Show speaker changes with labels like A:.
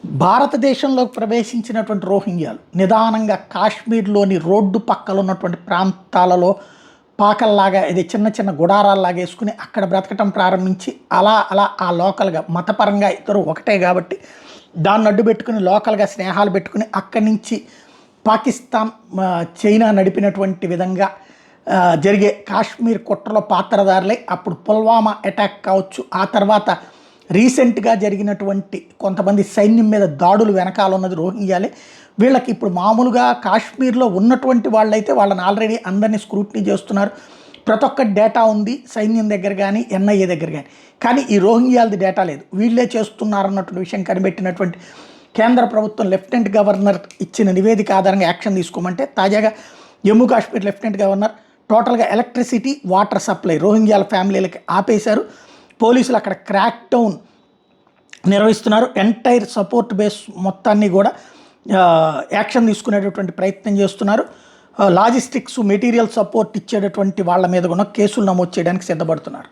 A: భారతదేశంలోకి ప్రవేశించినటువంటి రోహింగ్యాలు నిదానంగా కాశ్మీర్లోని రోడ్డు పక్కల ఉన్నటువంటి ప్రాంతాలలో పాకల్లాగా ఇది చిన్న చిన్న గుడారాల్లాగా వేసుకుని అక్కడ బ్రతకటం ప్రారంభించి అలా అలా ఆ లోకల్గా మతపరంగా ఇద్దరు ఒకటే కాబట్టి దాన్ని అడ్డు పెట్టుకుని లోకల్గా స్నేహాలు పెట్టుకుని అక్కడి నుంచి పాకిస్తాన్ చైనా నడిపినటువంటి విధంగా జరిగే కాశ్మీర్ కుట్రలో పాత్రదారులై అప్పుడు పుల్వామా అటాక్ కావచ్చు, ఆ తర్వాత రీసెంట్గా జరిగినటువంటి కొంతమంది సైన్యం మీద దాడులు వెనకాల ఉన్నది రోహింగ్యాలే. వీళ్ళకి ఇప్పుడు మామూలుగా కాశ్మీర్లో ఉన్నటువంటి వాళ్ళైతే వాళ్ళని ఆల్రెడీ అందరినీ స్క్రూటినీ చేస్తున్నారు. ప్రతి ఒక్క డేటా ఉంది సైన్యం దగ్గర కానీ ఎన్ఐఏ దగ్గర కానీ ఈ రోహింగ్యాలది డేటా లేదు. వీళ్ళే చేస్తున్నారన్నటువంటి విషయం కనిపెట్టినటువంటి కేంద్ర ప్రభుత్వం లెఫ్టినెంట్ గవర్నర్ ఇచ్చిన నివేదిక ఆధారంగా యాక్షన్ తీసుకోమంటే తాజాగా జమ్మూ కాశ్మీర్ లెఫ్టినెంట్ గవర్నర్ టోటల్గా ఎలక్ట్రిసిటీ వాటర్ సప్లై రోహింగ్యాల ఫ్యామిలీలకి ఆపేశారు. పోలీసులు అక్కడ క్రాక్ డౌన్ నిర్వహిస్తున్నారు. ఎంటైర్ సపోర్ట్ బేస్ మొత్తాన్ని కూడా యాక్షన్ తీసుకునేటటువంటి ప్రయత్నం చేస్తున్నారు. లాజిస్టిక్స్ మెటీరియల్ సపోర్ట్ ఇచ్చేటటువంటి వాళ్ళ మీద కూడా కేసులు నమోదు చేయడానికి సిద్ధపడుతున్నారు.